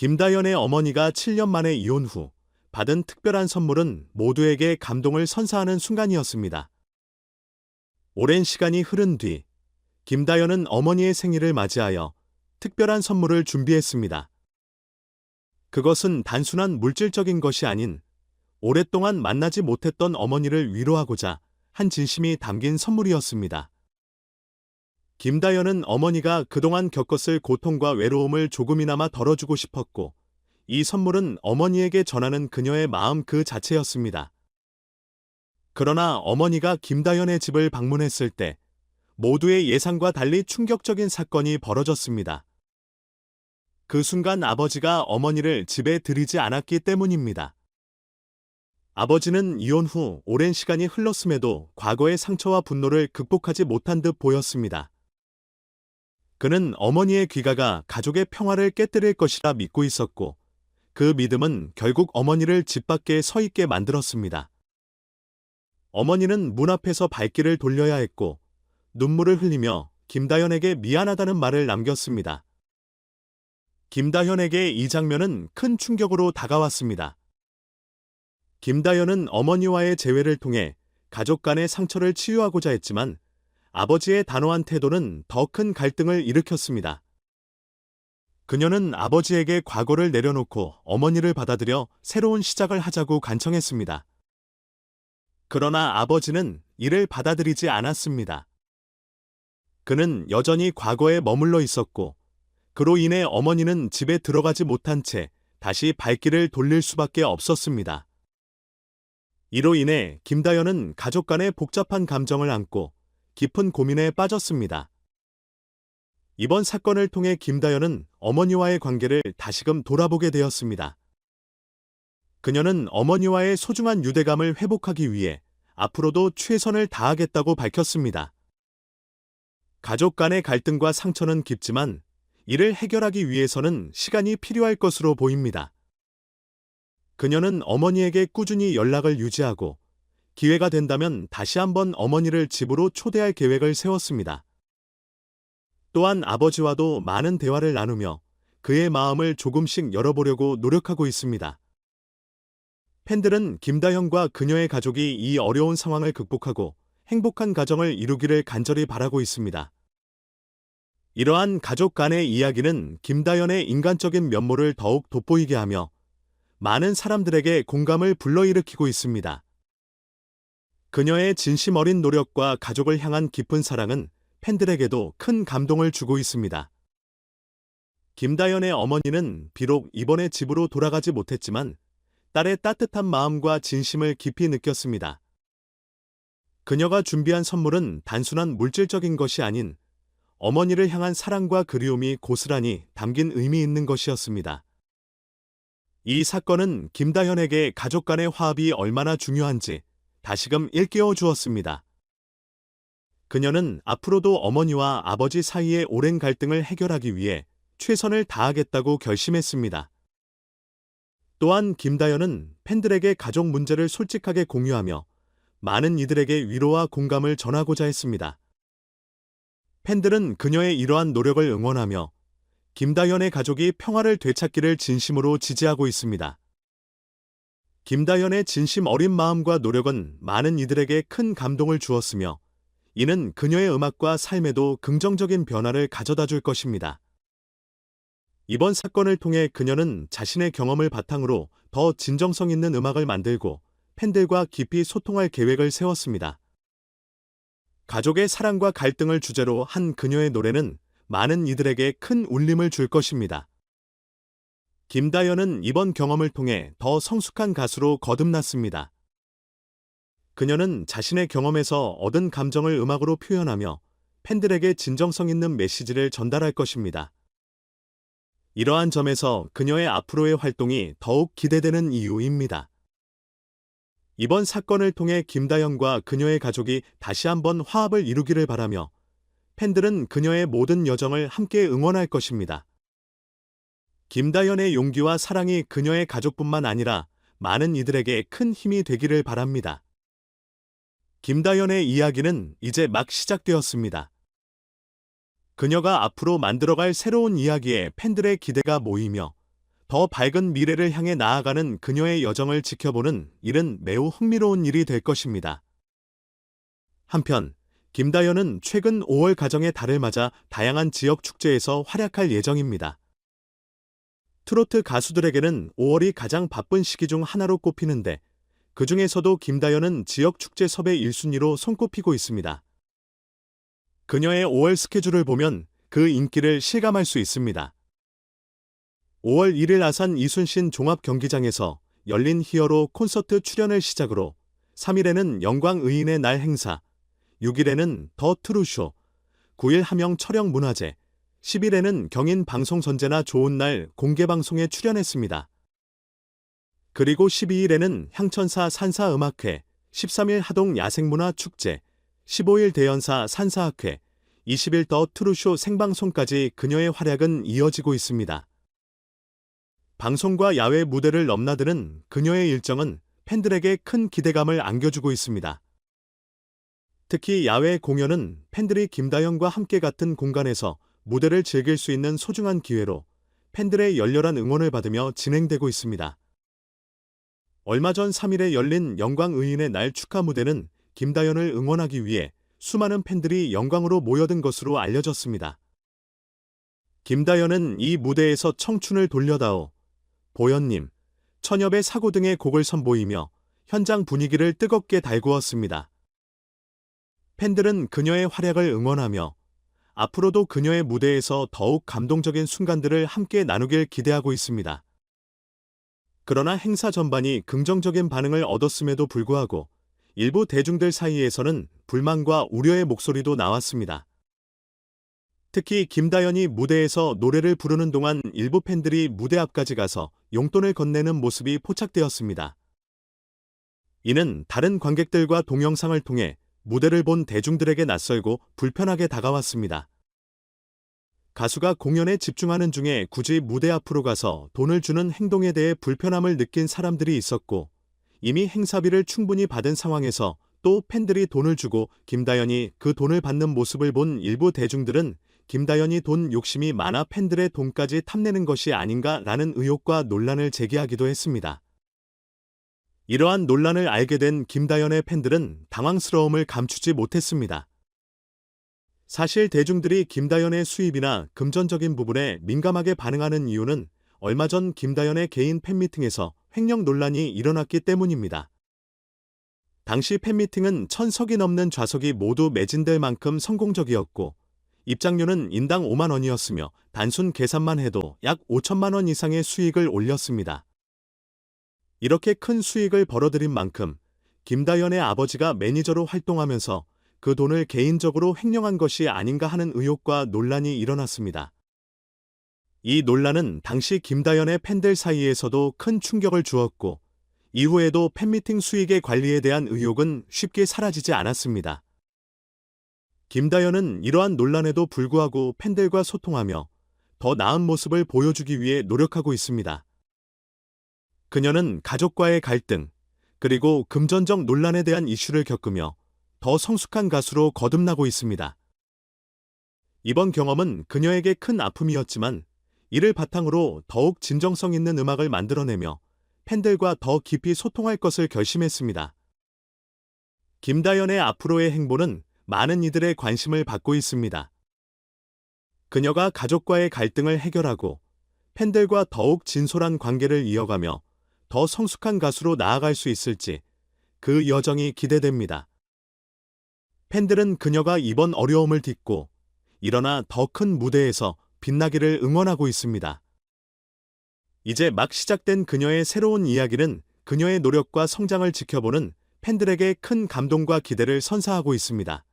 김다연의 어머니가 7년 만에 이혼 후 받은 특별한 선물은 모두에게 감동을 선사하는 순간이었습니다. 오랜 시간이 흐른 뒤 김다연은 어머니의 생일을 맞이하여 특별한 선물을 준비했습니다. 그것은 단순한 물질적인 것이 아닌 오랫동안 만나지 못했던 어머니를 위로하고자 한 진심이 담긴 선물이었습니다. 김다연은 어머니가 그동안 겪었을 고통과 외로움을 조금이나마 덜어주고 싶었고, 이 선물은 어머니에게 전하는 그녀의 마음 그 자체였습니다. 그러나 어머니가 김다연의 집을 방문했을 때 모두의 예상과 달리 충격적인 사건이 벌어졌습니다. 그 순간 아버지가 어머니를 집에 들이지 않았기 때문입니다. 아버지는 이혼 후 오랜 시간이 흘렀음에도 과거의 상처와 분노를 극복하지 못한 듯 보였습니다. 그는 어머니의 귀가가 가족의 평화를 깨뜨릴 것이라 믿고 있었고, 그 믿음은 결국 어머니를 집 밖에 서 있게 만들었습니다. 어머니는 문 앞에서 발길을 돌려야 했고, 눈물을 흘리며 김다연에게 미안하다는 말을 남겼습니다. 김다연에게 이 장면은 큰 충격으로 다가왔습니다. 김다연은 어머니와의 재회를 통해 가족 간의 상처를 치유하고자 했지만 아버지의 단호한 태도는 더 큰 갈등을 일으켰습니다. 그녀는 아버지에게 과거를 내려놓고 어머니를 받아들여 새로운 시작을 하자고 간청했습니다. 그러나 아버지는 이를 받아들이지 않았습니다. 그는 여전히 과거에 머물러 있었고, 그로 인해 어머니는 집에 들어가지 못한 채 다시 발길을 돌릴 수밖에 없었습니다. 이로 인해 김다연은 가족 간의 복잡한 감정을 안고 깊은 고민에 빠졌습니다. 이번 사건을 통해 김다연은 어머니와의 관계를 다시금 돌아보게 되었습니다. 그녀는 어머니와의 소중한 유대감을 회복하기 위해 앞으로도 최선을 다하겠다고 밝혔습니다. 가족 간의 갈등과 상처는 깊지만 이를 해결하기 위해서는 시간이 필요할 것으로 보입니다. 그녀는 어머니에게 꾸준히 연락을 유지하고 기회가 된다면 다시 한번 어머니를 집으로 초대할 계획을 세웠습니다. 또한 아버지와도 많은 대화를 나누며 그의 마음을 조금씩 열어보려고 노력하고 있습니다. 팬들은 김다연과 그녀의 가족이 이 어려운 상황을 극복하고 행복한 가정을 이루기를 간절히 바라고 있습니다. 이러한 가족 간의 이야기는 김다연의 인간적인 면모를 더욱 돋보이게 하며 많은 사람들에게 공감을 불러일으키고 있습니다. 그녀의 진심 어린 노력과 가족을 향한 깊은 사랑은 팬들에게도 큰 감동을 주고 있습니다. 김다연의 어머니는 비록 이번에 집으로 돌아가지 못했지만 딸의 따뜻한 마음과 진심을 깊이 느꼈습니다. 그녀가 준비한 선물은 단순한 물질적인 것이 아닌 어머니를 향한 사랑과 그리움이 고스란히 담긴 의미 있는 것이었습니다. 이 사건은 김다연에게 가족 간의 화합이 얼마나 중요한지 다시금 일깨워 주었습니다. 그녀는 앞으로도 어머니와 아버지 사이의 오랜 갈등을 해결하기 위해 최선을 다하겠다고 결심했습니다. 또한 김다연은 팬들에게 가족 문제를 솔직하게 공유하며 많은 이들에게 위로와 공감을 전하고자 했습니다. 팬들은 그녀의 이러한 노력을 응원하며 김다연의 가족이 평화를 되찾기를 진심으로 지지하고 있습니다. 김다연의 진심 어린 마음과 노력은 많은 이들에게 큰 감동을 주었으며 이는 그녀의 음악과 삶에도 긍정적인 변화를 가져다 줄 것입니다. 이번 사건을 통해 그녀는 자신의 경험을 바탕으로 더 진정성 있는 음악을 만들고 팬들과 깊이 소통할 계획을 세웠습니다. 가족의 사랑과 갈등을 주제로 한 그녀의 노래는 많은 이들에게 큰 울림을 줄 것입니다. 김다연은 이번 경험을 통해 더 성숙한 가수로 거듭났습니다. 그녀는 자신의 경험에서 얻은 감정을 음악으로 표현하며 팬들에게 진정성 있는 메시지를 전달할 것입니다. 이러한 점에서 그녀의 앞으로의 활동이 더욱 기대되는 이유입니다. 이번 사건을 통해 김다연과 그녀의 가족이 다시 한번 화합을 이루기를 바라며 팬들은 그녀의 모든 여정을 함께 응원할 것입니다. 김다연의 용기와 사랑이 그녀의 가족뿐만 아니라 많은 이들에게 큰 힘이 되기를 바랍니다. 김다연의 이야기는 이제 막 시작되었습니다. 그녀가 앞으로 만들어갈 새로운 이야기에 팬들의 기대가 모이며 더 밝은 미래를 향해 나아가는 그녀의 여정을 지켜보는 일은 매우 흥미로운 일이 될 것입니다. 한편 김다연은 최근 5월 가정의 달을 맞아 다양한 지역 축제에서 활약할 예정입니다. 트로트 가수들에게는 5월이 가장 바쁜 시기 중 하나로 꼽히는데 그 중에서도 김다연은 지역 축제 섭외 1순위로 손꼽히고 있습니다. 그녀의 5월 스케줄을 보면 그 인기를 실감할 수 있습니다. 5월 1일 아산 이순신 종합경기장에서 열린 히어로 콘서트 출연을 시작으로 3일에는 영광의인의 날 행사, 6일에는 더 트루쇼, 9일 함영 철영문화제, 10일에는 경인 방송선제나 좋은 날 공개방송에 출연했습니다. 그리고 12일에는 향천사 산사음악회, 13일 하동 야생문화축제, 15일 대연사 산사학회, 20일 더 트루쇼 생방송까지 그녀의 활약은 이어지고 있습니다. 방송과 야외 무대를 넘나드는 그녀의 일정은 팬들에게 큰 기대감을 안겨주고 있습니다. 특히 야외 공연은 팬들이 김다연과 함께 같은 공간에서 무대를 즐길 수 있는 소중한 기회로 팬들의 열렬한 응원을 받으며 진행되고 있습니다. 얼마 전 3일에 열린 영광의인의 날 축하 무대는 김다연을 응원하기 위해 수많은 팬들이 영광으로 모여든 것으로 알려졌습니다. 김다연은 이 무대에서 청춘을 돌려다오, 보현님, 처녀배 사고 등의 곡을 선보이며 현장 분위기를 뜨겁게 달구었습니다. 팬들은 그녀의 활약을 응원하며 앞으로도 그녀의 무대에서 더욱 감동적인 순간들을 함께 나누길 기대하고 있습니다. 그러나 행사 전반이 긍정적인 반응을 얻었음에도 불구하고 일부 대중들 사이에서는 불만과 우려의 목소리도 나왔습니다. 특히 김다연이 무대에서 노래를 부르는 동안 일부 팬들이 무대 앞까지 가서 용돈을 건네는 모습이 포착되었습니다. 이는 다른 관객들과 동영상을 통해 무대를 본 대중들에게 낯설고 불편하게 다가왔습니다. 가수가 공연에 집중하는 중에 굳이 무대 앞으로 가서 돈을 주는 행동에 대해 불편함을 느낀 사람들이 있었고, 이미 행사비를 충분히 받은 상황에서 또 팬들이 돈을 주고 김다연이 그 돈을 받는 모습을 본 일부 대중들은 김다연이 돈 욕심이 많아 팬들의 돈까지 탐내는 것이 아닌가라는 의혹과 논란을 제기하기도 했습니다. 이러한 논란을 알게 된 김다연의 팬들은 당황스러움을 감추지 못했습니다. 사실 대중들이 김다연의 수입이나 금전적인 부분에 민감하게 반응하는 이유는 얼마 전 김다연의 개인 팬미팅에서 횡령 논란이 일어났기 때문입니다. 당시 팬미팅은 1000석이 넘는 좌석이 모두 매진될 만큼 성공적이었고 입장료는 인당 5만 원이었으며 단순 계산만 해도 약 5천만 원 이상의 수익을 올렸습니다. 이렇게 큰 수익을 벌어들인 만큼 김다연의 아버지가 매니저로 활동하면서 그 돈을 개인적으로 횡령한 것이 아닌가 하는 의혹과 논란이 일어났습니다. 이 논란은 당시 김다연의 팬들 사이에서도 큰 충격을 주었고 이후에도 팬미팅 수익의 관리에 대한 의혹은 쉽게 사라지지 않았습니다. 김다연은 이러한 논란에도 불구하고 팬들과 소통하며 더 나은 모습을 보여주기 위해 노력하고 있습니다. 그녀는 가족과의 갈등, 그리고 금전적 논란에 대한 이슈를 겪으며 더 성숙한 가수로 거듭나고 있습니다. 이번 경험은 그녀에게 큰 아픔이었지만 이를 바탕으로 더욱 진정성 있는 음악을 만들어내며 팬들과 더 깊이 소통할 것을 결심했습니다. 김다연의 앞으로의 행보는 많은 이들의 관심을 받고 있습니다. 그녀가 가족과의 갈등을 해결하고 팬들과 더욱 진솔한 관계를 이어가며 더 성숙한 가수로 나아갈 수 있을지 그 여정이 기대됩니다. 팬들은 그녀가 이번 어려움을 딛고 일어나 더 큰 무대에서 빛나기를 응원하고 있습니다. 이제 막 시작된 그녀의 새로운 이야기는 그녀의 노력과 성장을 지켜보는 팬들에게 큰 감동과 기대를 선사하고 있습니다.